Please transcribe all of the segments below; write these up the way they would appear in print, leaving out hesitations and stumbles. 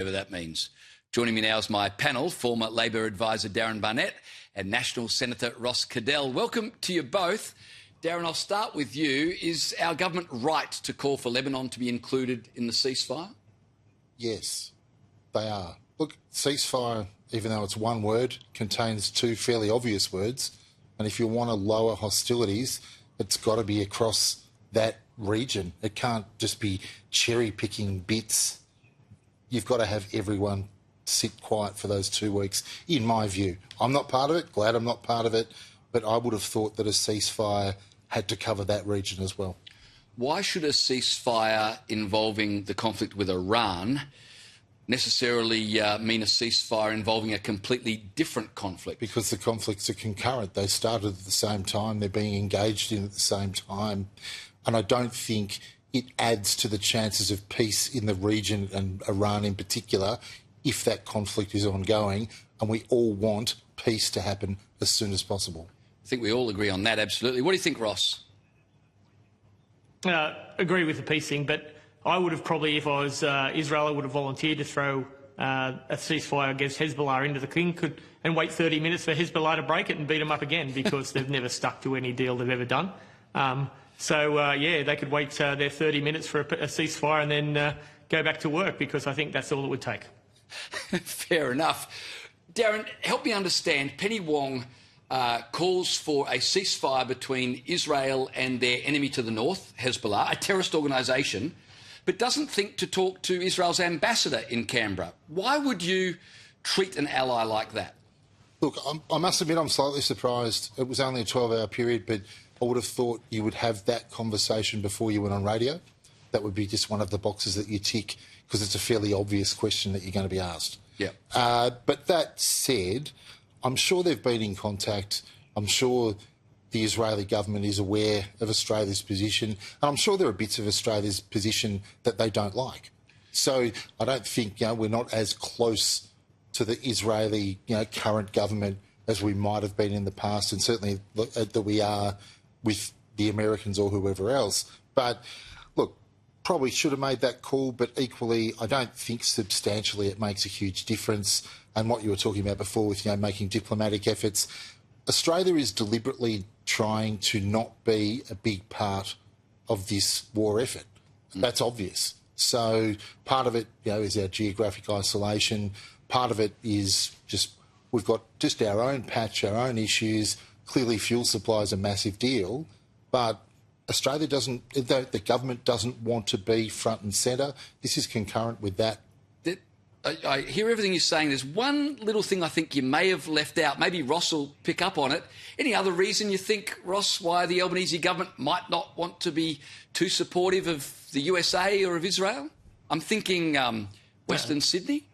whatever that means. Joining me now is my panel, former Labor advisor Darren Barnett and National Senator Ross Cadell. Welcome to you both. Darren, I'll start with you. Is our government right to call for Lebanon to be included in the ceasefire? Yes, they are. Look, ceasefire, even though it's one word, contains two fairly obvious words. And if you want to lower hostilities, it's got to be across that region. It can't just be cherry-picking bits. You've got to have everyone sit quiet for those 2 weeks, in my view. I'm not part of it, glad I'm not part of it, but I would have thought that a ceasefire had to cover that region as well. Why should a ceasefire involving the conflict with Iran necessarily mean a ceasefire involving a completely different conflict? Because the conflicts are concurrent. They started at the same time, they're being engaged in at the same time, and I don't think it adds to the chances of peace in the region and Iran in particular if that conflict is ongoing, and we all want peace to happen as soon as possible. I think we all agree on that, absolutely. What do you think, Ross? Agree with the peace thing, but I would have probably, if I was Israel, I would have volunteered to throw a ceasefire against Hezbollah into the thing and wait 30 minutes for Hezbollah to break it and beat them up again, because they've never stuck to any deal they've ever done. Yeah, they could wait their 30 minutes for a ceasefire and then go back to work, because I think that's all it would take. Fair enough. Darren, help me understand. Penny Wong calls for a ceasefire between Israel and their enemy to the north, Hezbollah, a terrorist organisation, but doesn't think to talk to Israel's ambassador in Canberra. Why would you treat an ally like that? Look, I must admit I'm slightly surprised. It was only a 12-hour period, but I would have thought you would have that conversation before you went on radio. That would be just one of the boxes that you tick, because it's a fairly obvious question that you're going to be asked. Yeah. But that said, I'm sure they've been in contact. I'm sure the Israeli government is aware of Australia's position. And I'm sure there are bits of Australia's position that they don't like. So I don't think we're not as close to the Israeli current government as we might have been in the past, and certainly that we are with the Americans or whoever else. But look, probably should have made that call, but equally I don't think substantially it makes a huge difference. And what you were talking about before with making diplomatic efforts, Australia is deliberately trying to not be a big part of this war effort. That's obvious. So part of it is our geographic isolation. Part of it is just we've got just our own patch, our own issues. Clearly fuel supply is a massive deal, but Australia doesn't, the government doesn't want to be front and centre. This is concurrent with that. I hear everything you're saying. There's one little thing I think you may have left out. Maybe Ross will pick up on it. Any other reason you think, Ross, why the Albanese government might not want to be too supportive of the USA or of Israel? I'm thinking Western Sydney.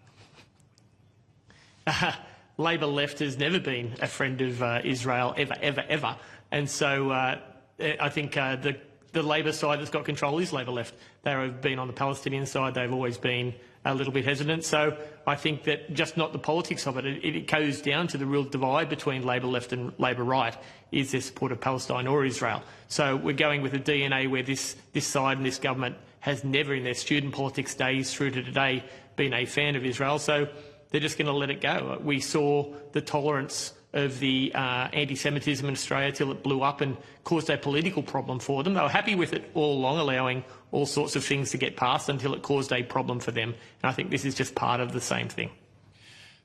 Labor left has never been a friend of Israel, ever. And so I think the Labor side that's got control is Labor left. They have been on the Palestinian side. They've always been a little bit hesitant. So I think that just not the politics of it. It goes down to the real divide between Labor left and Labor right. Is there support of Palestine or Israel? So we're going with a DNA where this side and this government has never in their student politics days through to today been a fan of Israel. So they're just going to let it go. We saw the tolerance of the anti-Semitism in Australia till it blew up and caused a political problem for them. They were happy with it all along, allowing all sorts of things to get passed until it caused a problem for them. And I think this is just part of the same thing.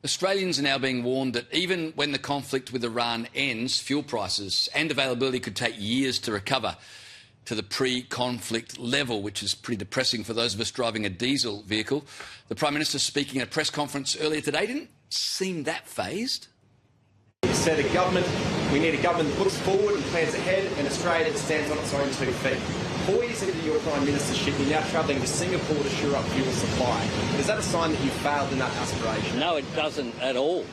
Australians are now being warned that even when the conflict with Iran ends, fuel prices and availability could take years to recover to the pre-conflict level, which is pretty depressing for those of us driving a diesel vehicle. The Prime Minister, speaking at a press conference earlier today, didn't seem that phased. He said we need a government that looks forward and plans ahead, and Australia that stands on its own 2 feet. 4 years into your Prime Ministership, you're now travelling to Singapore to shore up fuel supply. Is that a sign that you failed in that aspiration? No, it doesn't at all.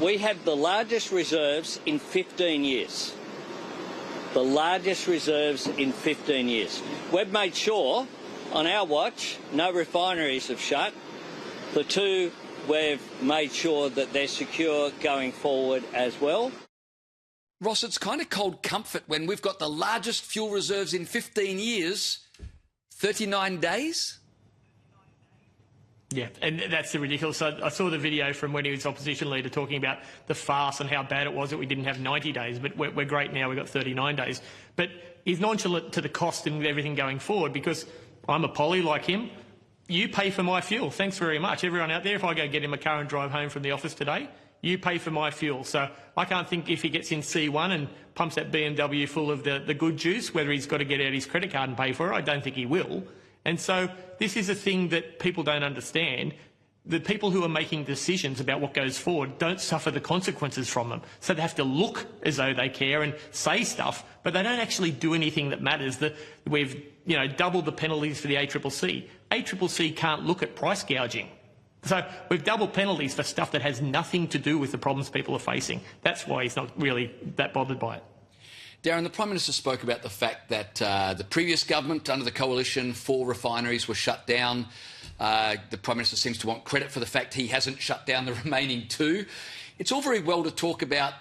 We have the largest reserves in 15 years. The largest reserves in 15 years. We've made sure, on our watch, no refineries have shut. The two, we've made sure that they're secure going forward as well. Ross, it's kind of cold comfort when we've got the largest fuel reserves in 15 years, 39 days? Yeah, and that's the ridiculous. I saw the video from when he was opposition leader talking about the farce and how bad it was that we didn't have 90 days, but we're great now, we've got 39 days. But he's nonchalant to the cost and everything going forward, because I'm a Polly like him. You pay for my fuel. Thanks very much. Everyone out there, if I go get in my car and drive home from the office today, you pay for my fuel. So I can't think if he gets in C1 and pumps that BMW full of the good juice, whether he's got to get out his credit card and pay for it. I don't think he will. And so this is a thing that people don't understand. The people who are making decisions about what goes forward don't suffer the consequences from them. So they have to look as though they care and say stuff, but they don't actually do anything that matters. We've doubled the penalties for the ACCC. ACCC can't look at price gouging. So we've doubled penalties for stuff that has nothing to do with the problems people are facing. That's why he's not really that bothered by it. Darren, the Prime Minister spoke about the fact that the previous government, under the coalition, 4 refineries were shut down. The Prime Minister seems to want credit for the fact he hasn't shut down the remaining 2. It's all very well to talk about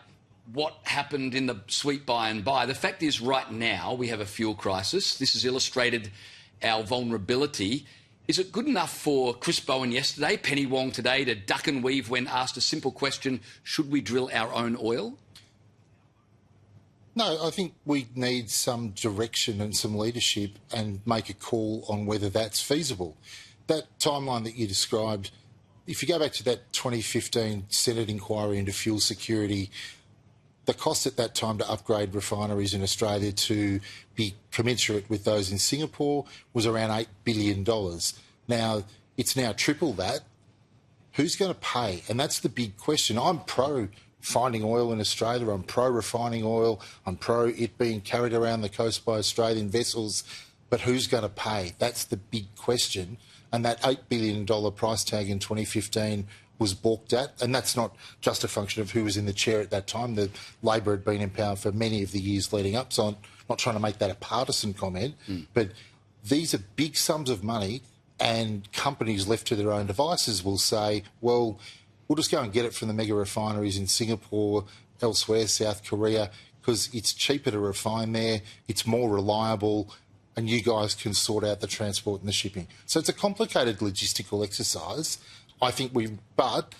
what happened in the sweet by and by. The fact is, right now, we have a fuel crisis. This has illustrated our vulnerability. Is it good enough for Chris Bowen yesterday, Penny Wong today, to duck and weave when asked a simple question, should we drill our own oil? No, I think we need some direction and some leadership and make a call on whether that's feasible. That timeline that you described, if you go back to that 2015 Senate inquiry into fuel security, the cost at that time to upgrade refineries in Australia to be commensurate with those in Singapore was around $8 billion. Now, it's now triple that. Who's going to pay? And that's the big question. I'm pro finding oil in Australia. I'm pro-refining oil. I'm pro it being carried around the coast by Australian vessels. But who's going to pay? That's the big question. And that $8 billion price tag in 2015 was balked at. And that's not just a function of who was in the chair at that time. The Labor had been in power for many of the years leading up. So I'm not trying to make that a partisan comment. But these are big sums of money, and companies left to their own devices will say, well, we'll just go and get it from the mega refineries in Singapore, elsewhere, South Korea, because it's cheaper to refine there, it's more reliable, and you guys can sort out the transport and the shipping. So it's a complicated logistical exercise. I think but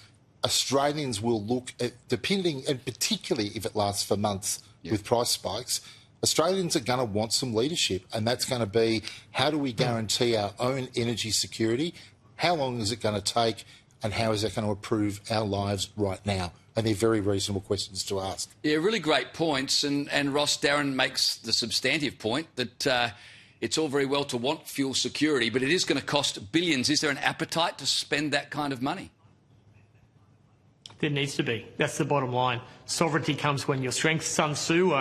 Australians will look at, depending, and particularly if it lasts for months with price spikes, Australians are going to want some leadership, and that's going to be, how do we guarantee our own energy security? How long is it going to take? And how is that going to improve our lives right now? And they're very reasonable questions to ask. Yeah, really great points. And Ross, Darren makes the substantive point that it's all very well to want fuel security, but it is going to cost billions. Is there an appetite to spend that kind of money? There needs to be. That's the bottom line. Sovereignty comes when your strength. Sun Tzu,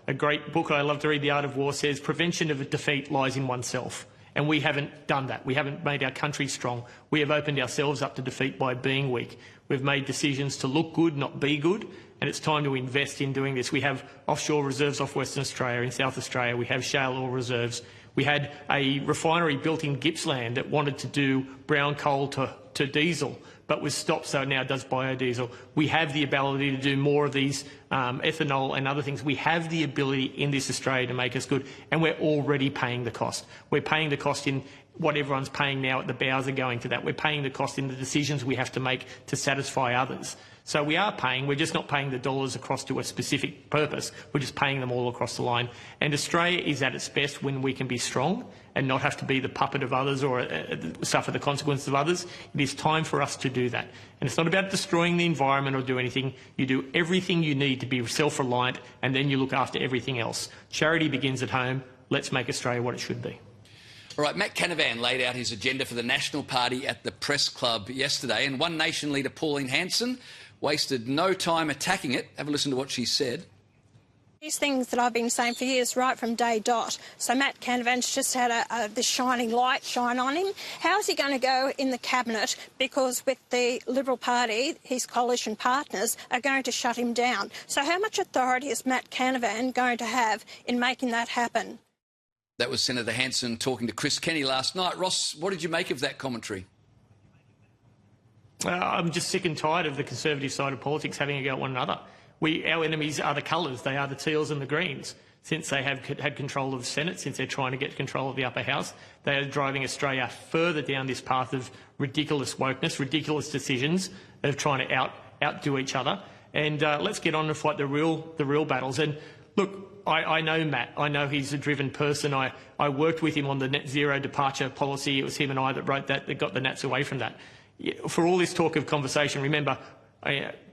a great book I love to read, The Art of War, says prevention of a defeat lies in oneself. And we haven't done that. We haven't made our country strong. We have opened ourselves up to defeat by being weak. We've made decisions to look good, not be good, and it's time to invest in doing this. We have offshore reserves off Western Australia, in South Australia. We have shale oil reserves. We had a refinery built in Gippsland that wanted to do brown coal to diesel, but was stopped, so it now does biodiesel. We have the ability to do more of these ethanol and other things. We have the ability in this Australia to make us good, and we're already paying the cost. We're paying the cost in what everyone's paying now at the bows are going to that. We're paying the cost in the decisions we have to make to satisfy others. So we are paying, we're just not paying the dollars across to a specific purpose, we're just paying them all across the line. And Australia is at its best when we can be strong and not have to be the puppet of others or suffer the consequences of others. It is time for us to do that. And it's not about destroying the environment or do anything. You do everything you need to be self-reliant, and then you look after everything else. Charity begins at home. Let's make Australia what it should be. All right, Matt Canavan laid out his agenda for the National Party at the Press Club yesterday, and One Nation leader Pauline Hanson wasted no time attacking it. Have a listen to what she said. These things that I've been saying for years, right from day dot. So Matt Canavan's just had this shining light shine on him. How is he going to go in the cabinet? Because with the Liberal Party, his coalition partners are going to shut him down. So how much authority is Matt Canavan going to have in making that happen? That was Senator Hanson talking to Chris Kenny last night. Ross, what did you make of that commentary? I'm just sick and tired of the Conservative side of politics having a go at one another. Our enemies are the colours. They are the teals and the greens. since they have had control of the Senate, since they're trying to get control of the upper house. They are driving Australia further down this path of ridiculous wokeness, ridiculous decisions of trying to outdo each other. And let's get on and fight the real battles. And look, I know Matt. I know he's a driven person. I worked with him on the net zero departure policy. It was him and I that wrote that got the Nats away from that. For all this talk of conversation, remember,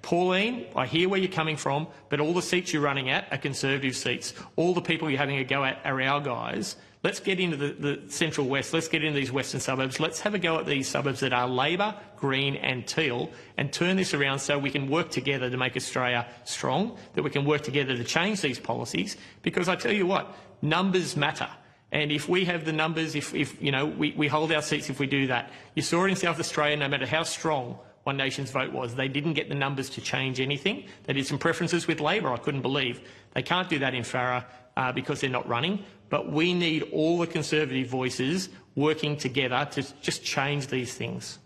Pauline, I hear where you're coming from, but all the seats you're running at are Conservative seats. All the people you're having a go at are our guys. Let's get into the Central West. Let's get into these western suburbs. Let's have a go at these suburbs that are Labor, Green and Teal and turn this around so we can work together to make Australia strong, that we can work together to change these policies. Because I tell you what, numbers matter. And if we have the numbers, if you know, we hold our seats if we do that. You saw it in South Australia, no matter how strong One Nation's vote was. They didn't get the numbers to change anything. They did some preferences with Labor, I couldn't believe. They can't do that in Farrer because they're not running. But we need all the Conservative voices working together to just change these things.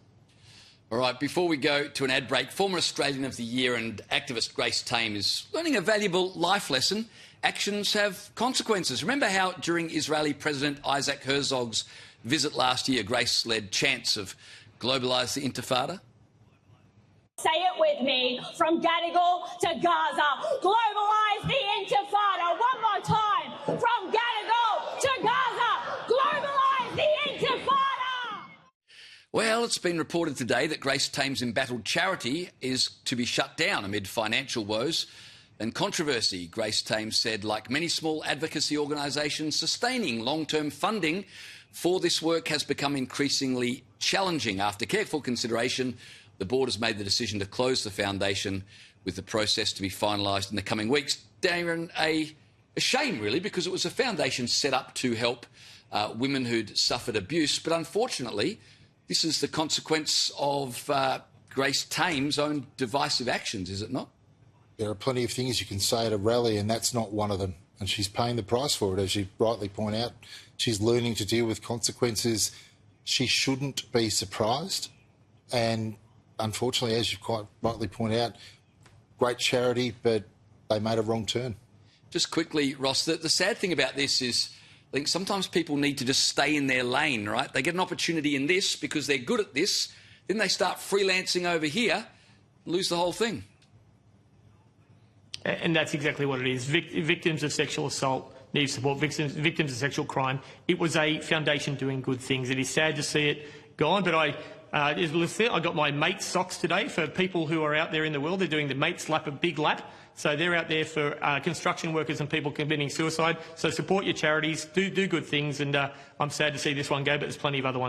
All right, before we go to an ad break, former Australian of the Year and activist Grace Tame is learning a valuable life lesson. Actions have consequences. Remember how during Israeli President Isaac Herzog's visit last year, Grace led chants of globalise the Intifada? Say it with me, from Gadigal to Gaza, globalise the Intifada. One more time, from Gadigal to Gaza, globalise the Intifada. Well, it's been reported today that Grace Tame's embattled charity is to be shut down amid financial woes and controversy. Grace Tame said, like many small advocacy organisations, sustaining long-term funding for this work has become increasingly challenging. After careful consideration, the board has made the decision to close the foundation, with the process to be finalised in the coming weeks. Darren, a shame really, because it was a foundation set up to help women who'd suffered abuse, but unfortunately this is the consequence of Grace Tame's own divisive actions, is it not? There are plenty of things you can say at a rally, and that's not one of them. And she's paying the price for it, as you rightly point out. She's learning to deal with consequences. She shouldn't be surprised. And unfortunately, as you quite rightly point out, great charity, but they made a wrong turn. Just quickly, Ross, the sad thing about this is I think sometimes people need to just stay in their lane, right? They get an opportunity in this because they're good at this, then they start freelancing over here, lose the whole thing. And that's exactly what it is. Victims of sexual assault need support. Victims of sexual crime. It was a foundation doing good things. It is sad to see it gone, but I got my mate socks today for people who are out there in the world. They're doing the Mates Lap, a big lap. So they're out there for construction workers and people committing suicide. So support your charities, do good things, and I'm sad to see this one go, but there's plenty of other ones.